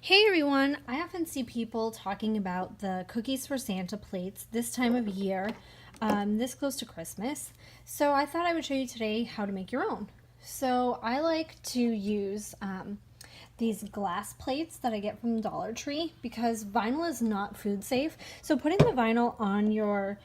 Hey everyone! I often see people talking about the Cookies for Santa plates this time of year, this close to Christmas. So I thought I would show you today how to make your own. So I like to use these glass plates that I get from Dollar Tree because vinyl is not food safe. So putting the vinyl on your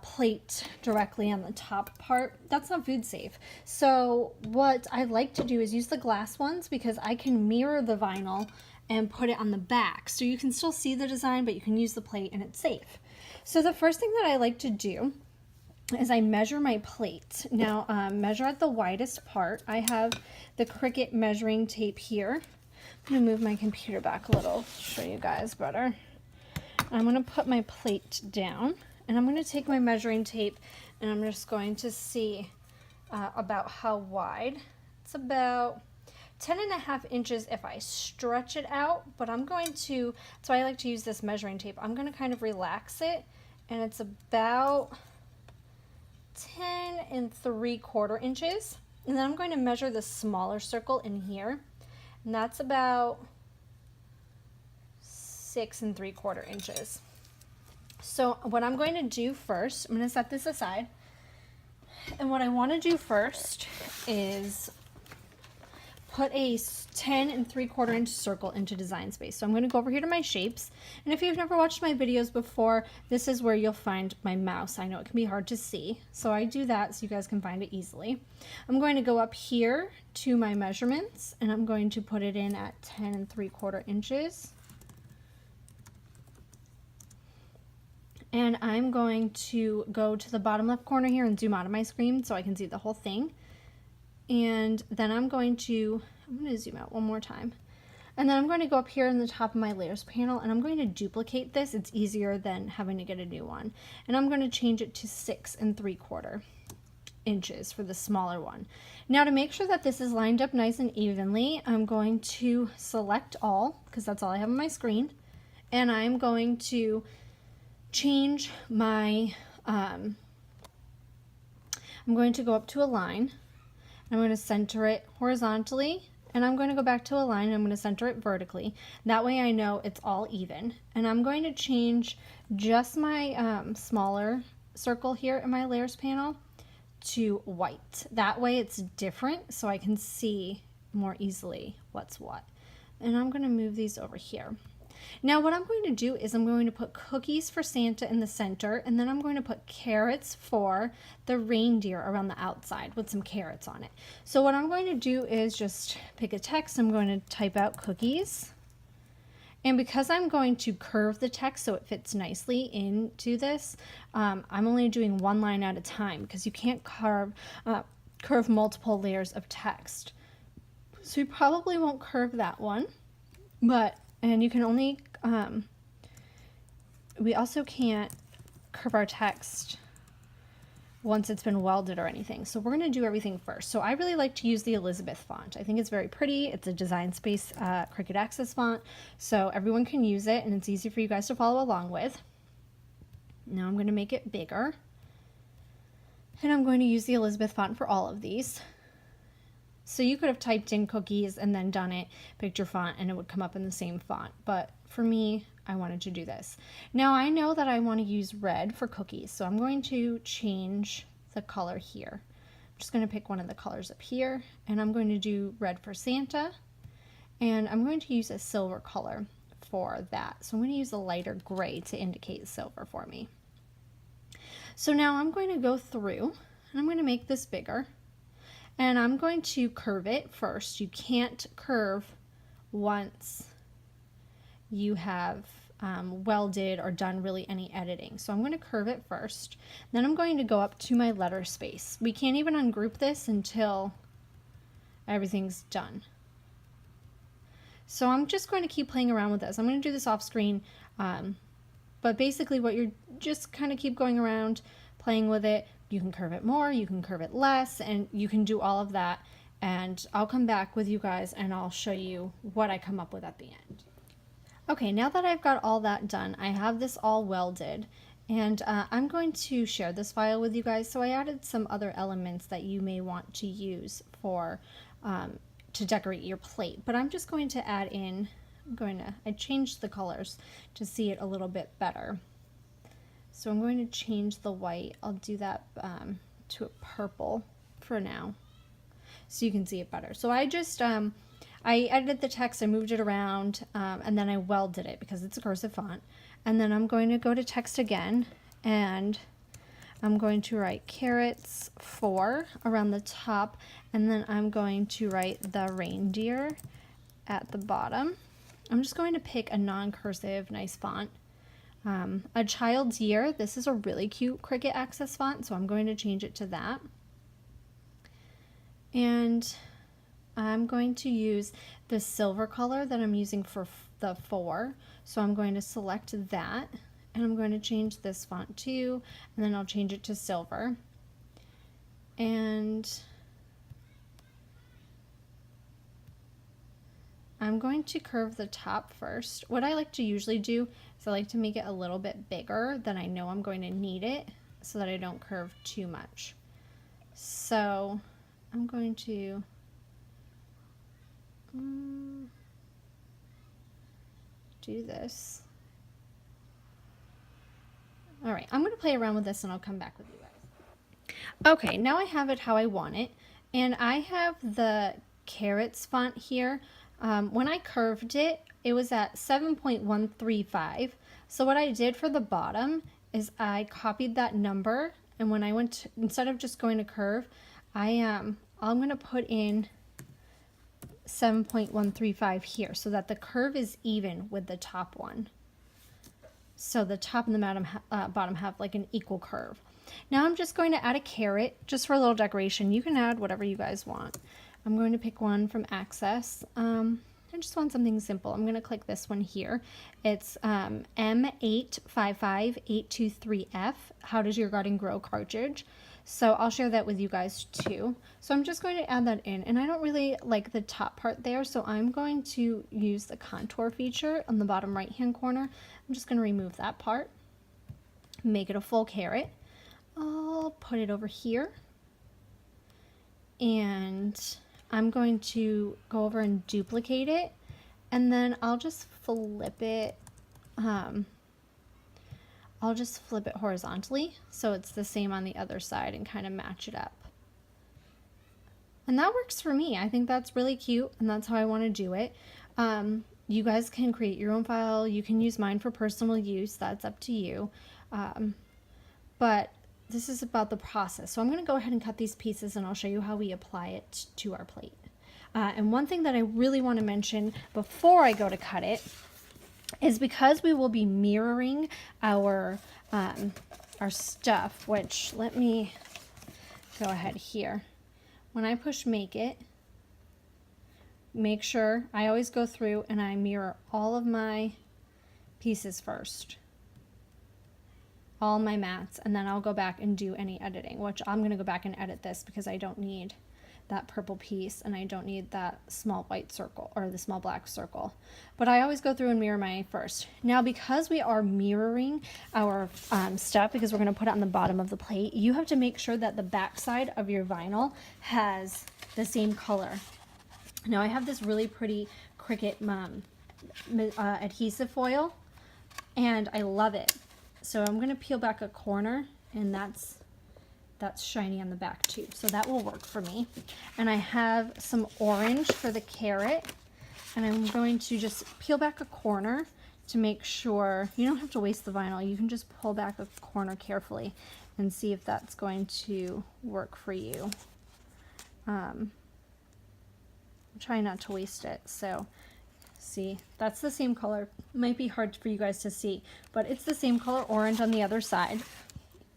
plate directly on the top part, that's not food safe. So what I like to do is use the glass ones because I can mirror the vinyl and put it on the back. So you can still see the design, but you can use the plate and it's safe. So the first thing that I like to do is I measure my plate. Now measure at the widest part. I have the Cricut measuring tape here. I'm gonna move my computer back a little to show you guys better. I'm gonna put my plate down and I'm gonna take my measuring tape and I'm just going to see about how wide. It's about 10.5 inches if I stretch it out, but I'm going to, so I like to use this measuring tape. I'm going to kind of relax it, and it's about 10.75 inches. And then I'm going to measure the smaller circle in here, and that's about 6.75 inches. So what I'm going to do first, I'm going to set this aside, and what I want to do first is put a 10.75 inch circle into Design Space. So I'm going to go over here to my shapes, and if you've never watched my videos before, this is where you'll find my mouse. I know it can be hard to see, so I do that so you guys can find it easily. I'm going to go up here to my measurements, and I'm going to put it in at 10.75 inches. And I'm going to go to the bottom left corner here and zoom out of my screen so I can see the whole thing. And then I'm going to zoom out one more time. And then I'm going to go up here in the top of my layers panel and I'm going to duplicate this. It's easier than having to get a new one. And I'm going to change it to 6.75 inches for the smaller one. Now to make sure that this is lined up nice and evenly, I'm going to select all, because that's all I have on my screen. And I'm going to change my, I'm going to go up to a line. I'm going to center it horizontally, and I'm going to go back to a line and I'm going to center it vertically. That way I know it's all even. And I'm going to change just my smaller circle here in my layers panel to white. That way it's different so I can see more easily what's what. And I'm going to move these over here. Now what I'm going to do is I'm going to put Cookies for Santa in the center, and then I'm going to put carrots for the reindeer around the outside with some carrots on it. So what I'm going to do is just pick a text. I'm going to type out cookies. And because I'm going to curve the text so it fits nicely into this, I'm only doing one line at a time because you can't curve multiple layers of text. So you probably won't curve that one, and you can only, we also can't curve our text once it's been welded or anything. So we're going to do everything first. So I really like to use the Elizabeth font. I think it's very pretty. It's a Design Space Cricut Access font, so everyone can use it and it's easy for you guys to follow along with. Now I'm going to make it bigger, and I'm going to use the Elizabeth font for all of these. So you could have typed in cookies and then done it, picked your font, and it would come up in the same font. But for me, I wanted to do this. Now I know that I want to use red for cookies, so I'm going to change the color here. I'm just going to pick one of the colors up here, and I'm going to do red for Santa, and I'm going to use a silver color for that. So I'm going to use a lighter gray to indicate silver for me. So now I'm going to go through, and I'm going to make this bigger. And I'm going to curve it first. You can't curve once you have welded or done really any editing. So I'm going to curve it first. Then I'm going to go up to my letter space. We can't even ungroup this until everything's done. So I'm just going to keep playing around with this. I'm going to do this off screen. But basically what you're just kind of keep going around, playing with it. You can curve it more, you can curve it less, and you can do all of that. And I'll come back with you guys and I'll show you what I come up with at the end. Okay, now that I've got all that done, I have this all welded, and I'm going to share this file with you guys. So I added some other elements that you may want to use for to decorate your plate, but I'm just going to add in I changed the colors to see it a little bit better. So I'm going to change the white. I'll do that to a purple for now, so you can see it better. So I just, I edited the text, I moved it around, and then I welded it because it's a cursive font. And then I'm going to go to text again, and I'm going to write carrots 4 around the top, and then I'm going to write the reindeer at the bottom. I'm just going to pick a non-cursive, nice font. A child's year, this is a really cute Cricut Access font, so I'm going to change it to that. And I'm going to use the silver color that I'm using for the 4. So I'm going to select that, and I'm going to change this font too, and then I'll change it to silver. And I'm going to curve the top first. What I like to usually do is I like to make it a little bit bigger than I know I'm going to need it, so that I don't curve too much. So I'm going to do this. All right, I'm going to play around with this and I'll come back with you guys. Okay, now I have it how I want it, and I have the carrots font here. When I curved it, it was at 7.135. So what I did for the bottom is I copied that number, and when I went to, instead of just going to curve, I'm going to put in 7.135 here so that the curve is even with the top one. So the top and the bottom have like an equal curve. Now I'm just going to add a carrot just for a little decoration. You can add whatever you guys want. I'm going to pick one from Access. I just want something simple. I'm going to click this one here. It's M855823F, How Does Your Garden Grow cartridge. So I'll share that with you guys too. So I'm just going to add that in, and I don't really like the top part there, so I'm going to use the contour feature on the bottom right hand corner. I'm just going to remove that part, make it a full carrot. I'll put it over here, and I'm going to go over and duplicate it, and then I'll just flip it. I'll just flip it horizontally so it's the same on the other side and kind of match it up. And that works for me. I think that's really cute, and that's how I want to do it. You guys can create your own file. You can use mine for personal use. That's up to you. But this is about the process. So I'm going to go ahead and cut these pieces, and I'll show you how we apply it to our plate. And one thing that I really want to mention before I go to cut it is because we will be mirroring our stuff, which, let me go ahead here. When I push make it, make sure I always go through and I mirror all of my pieces first, all my mats, and then I'll go back and do any editing, which I'm going to go back and edit this because I don't need that purple piece and I don't need that small white circle or the small black circle. But I always go through and mirror my first. Now, because we are mirroring our stuff, because we're going to put it on the bottom of the plate, you have to make sure that the back side of your vinyl has the same color. Now I have this really pretty Cricut adhesive foil, and I love it. So I'm going to peel back a corner, and that's shiny on the back too, so that will work for me. And I have some orange for the carrot, and I'm going to just peel back a corner to make sure you don't have to waste the vinyl. You can just pull back a corner carefully and see if that's going to work for you. I'm trying not to waste it. So see, that's the same color. Might be hard for you guys to see, but it's the same color orange on the other side.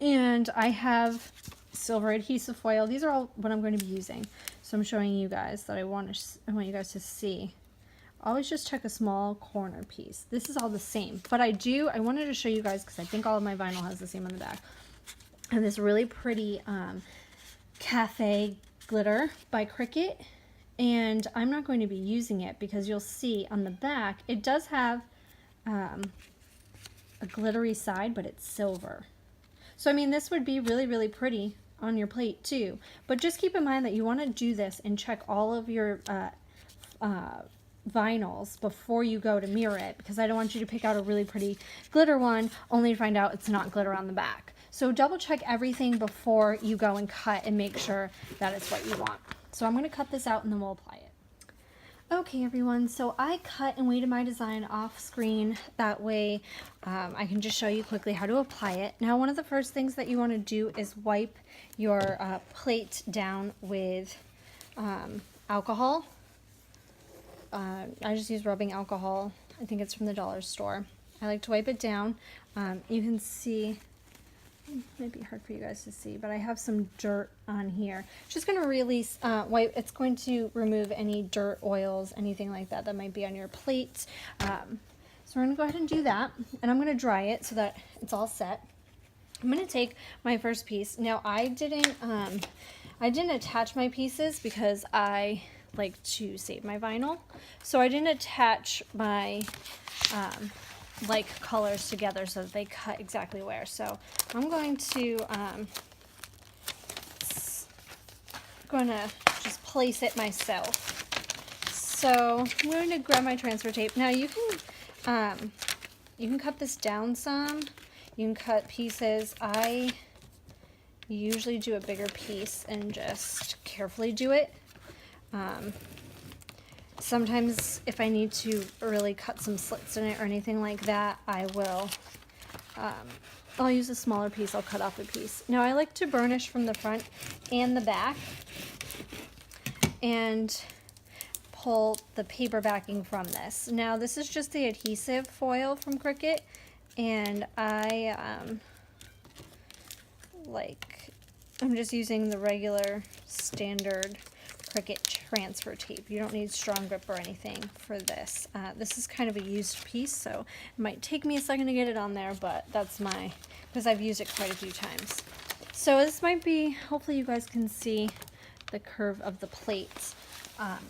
And I have silver adhesive foil. These are all what I'm going to be using. So I'm showing you guys that I want you guys to see. Always just check a small corner piece. This is all the same, but I wanted to show you guys because I think all of my vinyl has the same on the back. And this really pretty cafe glitter by Cricut. And I'm not going to be using it because you'll see on the back, it does have a glittery side, but it's silver. So, I mean, this would be really, really pretty on your plate too. But just keep in mind that you want to do this and check all of your vinyls before you go to mirror it, because I don't want you to pick out a really pretty glitter one only to find out it's not glitter on the back. So double check everything before you go and cut and make sure that it's what you want. So I'm going to cut this out and then we'll apply it. Okay everyone, so I cut and weighted my design off screen. That way I can just show you quickly how to apply it. Now one of the first things that you want to do is wipe your plate down with alcohol. I just use rubbing alcohol. I think it's from the dollar store. I like to wipe it down. You can see, it might be hard for you guys to see, but I have some dirt on here. It's just going to release, it's going to remove any dirt, oils, anything like that that might be on your plate. So we're going to go ahead and do that, and I'm going to dry it so that it's all set. I'm going to take my first piece. Now I didn't attach my pieces because I like to save my vinyl. So I didn't attach my like colors together so that they cut exactly where. So I'm going to just place it myself. So I'm going to grab my transfer tape. Now you can cut this down some. You can cut pieces. I usually do a bigger piece and just carefully do it. Sometimes if I need to really cut some slits in it or anything like that, I will, I'll use a smaller piece, I'll cut off a piece. Now I like to burnish from the front and the back and pull the paper backing from this. Now this is just the adhesive foil from Cricut, and I'm just using the regular standard Cricut transfer tape. You don't need strong grip or anything for this. This is kind of a used piece, so it might take me a second to get it on there, but that's because I've used it quite a few times. So this might be, hopefully you guys can see the curve of the plate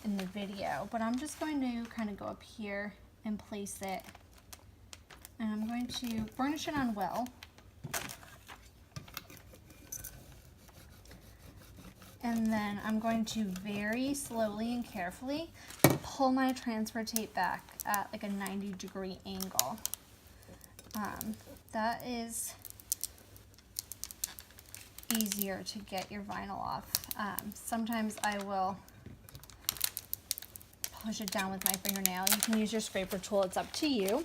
in the video, but I'm just going to kind of go up here and place it, and I'm going to burnish it on well. And then I'm going to very slowly and carefully pull my transfer tape back at like a 90-degree angle. That is easier to get your vinyl off. Sometimes I will push it down with my fingernail. You can use your scraper tool, it's up to you.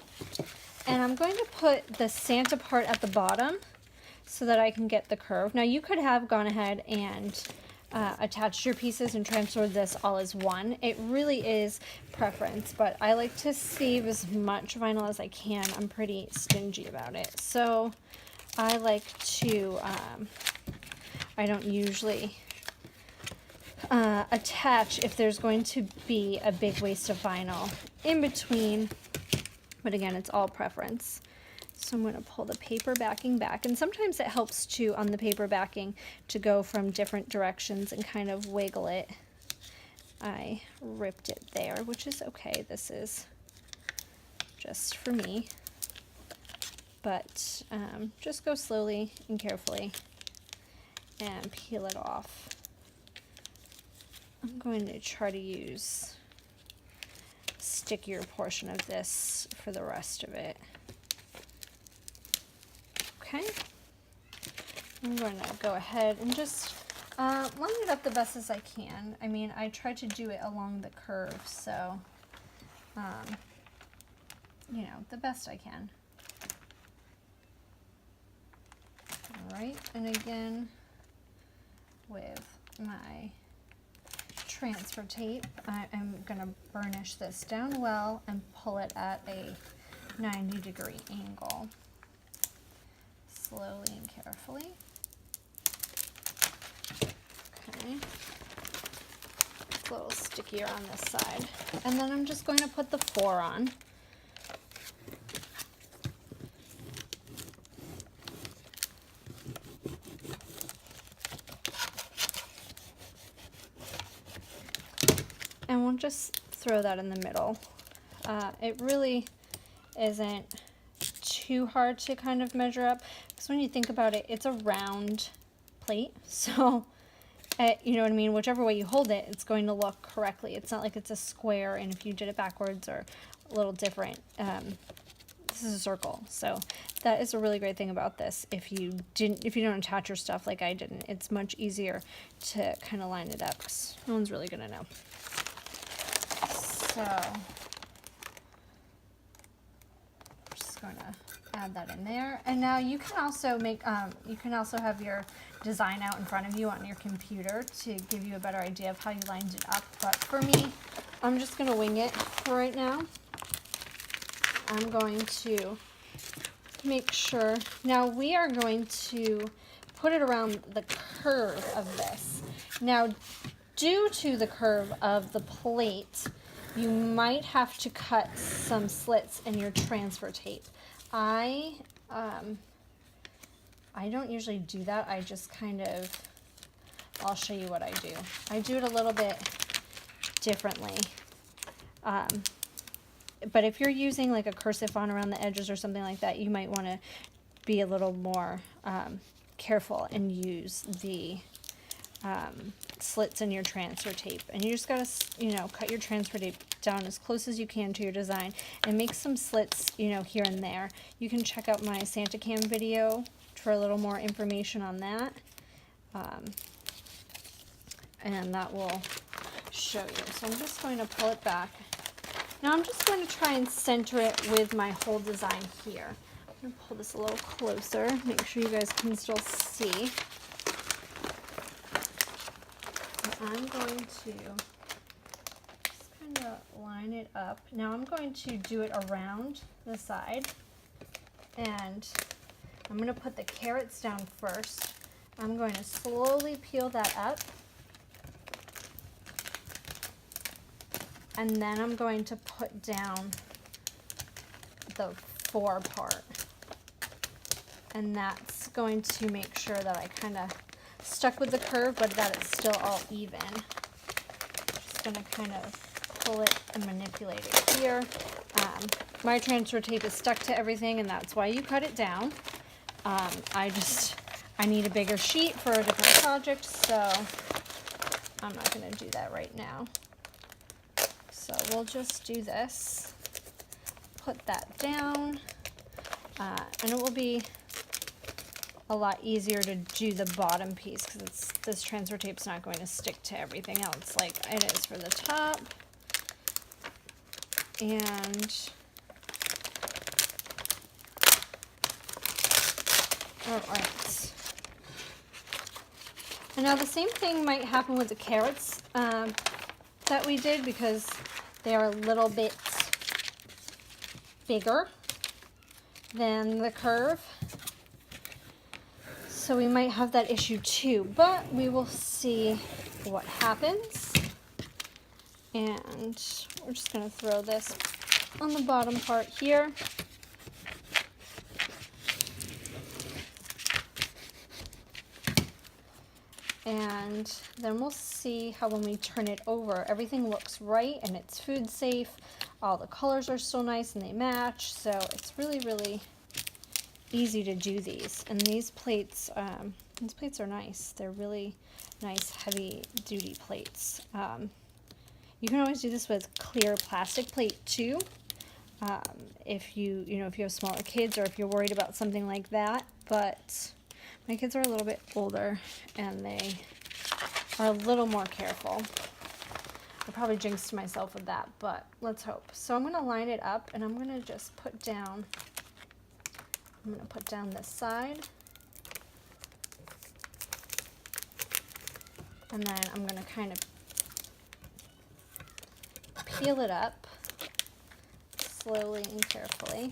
And I'm going to put the Santa part at the bottom so that I can get the curve. Now you could have gone ahead and attached your pieces and transferred this all as one. It really is preference, but I like to save as much vinyl as I can. I'm pretty stingy about it. So I like to, I don't usually attach if there's going to be a big waste of vinyl in between, but again, it's all preference. So I'm going to pull the paper backing back, and sometimes it helps too on the paper backing to go from different directions and kind of wiggle it. I ripped it there, which is okay. This is just for me, but just go slowly and carefully and peel it off. I'm going to try to use a stickier portion of this for the rest of it. Okay, I'm going to go ahead and just line it up the best as I can. I mean, I try to do it along the curve, so, you know, the best I can. All right, and again, with my transfer tape, I am going to burnish this down well and pull it at a 90-degree angle. Slowly and carefully. Okay. It's a little stickier on this side. And then I'm just going to put the 4 on. And we'll just throw that in the middle. It really isn't too hard to kind of measure up, because when you think about it, it's a round plate, so You know what I mean? Whichever way you hold it, it's going to look correctly. It's not like it's a square, and if you did it backwards or a little different, this is a circle. So that is a really great thing about this. If you don't attach your stuff like I didn't, it's much easier to kind of line it up, 'cause no one's really gonna know. So I'm just going to add that in there. And now you can also make, you can also have your design out in front of you on your computer to give you a better idea of how you lined it up. But for me, I'm just going to wing it for right now. I'm going to make sure. Now we are going to put it around the curve of this. Now, due to the curve of the plate, you might have to cut some slits in your transfer tape. I don't usually do that. I just kind of, I'll show you what I do. I do it a little bit differently. But if you're using like a cursive font around the edges or something like that, you might want to be a little more careful and use the slits in your transfer tape. And you just gotta, you know, cut your transfer tape down as close as you can to your design and make some slits, you know, here and there. You can check out my Santa Cam video for a little more information on that. And that will show you. So I'm just going to pull it back. Now I'm just going to try and center it with my whole design here. I'm going to pull this a little closer, make sure you guys can still see. I'm going to just kind of line it up. Now I'm going to do it around the side, and I'm going to put the carrots down first. I'm going to slowly peel that up, and then I'm going to put down the fore part, and that's going to make sure that I kind of stuck with the curve, but that it's still all even. Just going to kind of pull it and manipulate it here. My transfer tape is stuck to everything, and that's why you cut it down. I need a bigger sheet for a different project, so I'm not going to do that right now. So we'll just do this, put that down, and it will be a lot easier to do the bottom piece because this transfer tape's not going to stick to everything else like it is for the top. And all right. And now the same thing might happen with the carrots that we did, because they are a little bit bigger than the curve. So we might have that issue too, but we will see what happens. And we're just going to throw this on the bottom part here. And then we'll see how when we turn it over, everything looks right and it's food safe. All the colors are still nice and they match. So it's really, really easy to do these. And these plates are nice. They're really nice, heavy duty plates. You can always do this with clear plastic plate too. If you have smaller kids, or if you're worried about something like that. But my kids are a little bit older and they are a little more careful. I probably jinxed myself with that, but let's hope. So I'm going to line it up, and I'm going to just put down this side. And then I'm going to kind of peel it up slowly and carefully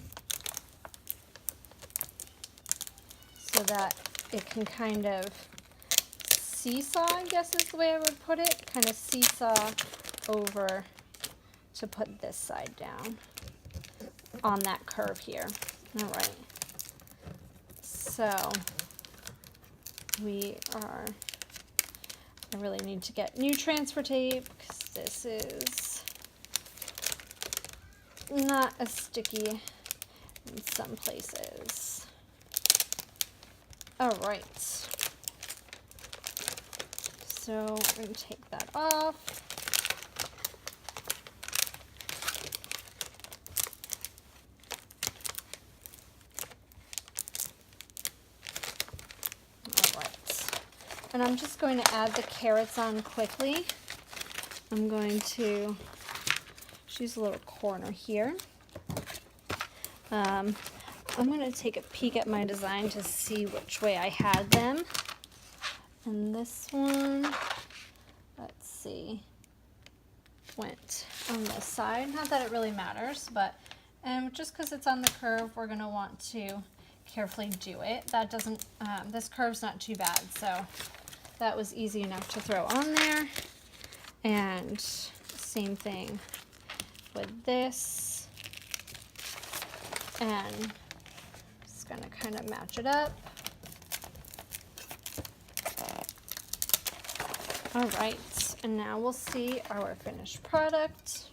so that it can kind of seesaw, I guess is the way I would put it, kind of seesaw over to put this side down on that curve here. All right. So I really need to get new transfer tape because this is not as sticky in some places. All right. So we're going to take that off. All right. And I'm just going to add the carrots on quickly. I'm going to choose a little corner here. I'm going to take a peek at my design to see which way I had them. And this one, let's see, went on this side. Not that it really matters, but just because it's on the curve, we're going to want to carefully do it. That doesn't, this curve's not too bad, so that was easy enough to throw on there. And same thing with this. And just going to kind of match it up. All right, and now we'll see our finished product.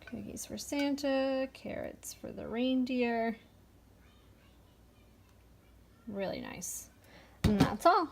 Cookies for Santa, carrots for the reindeer. Really nice. And that's all.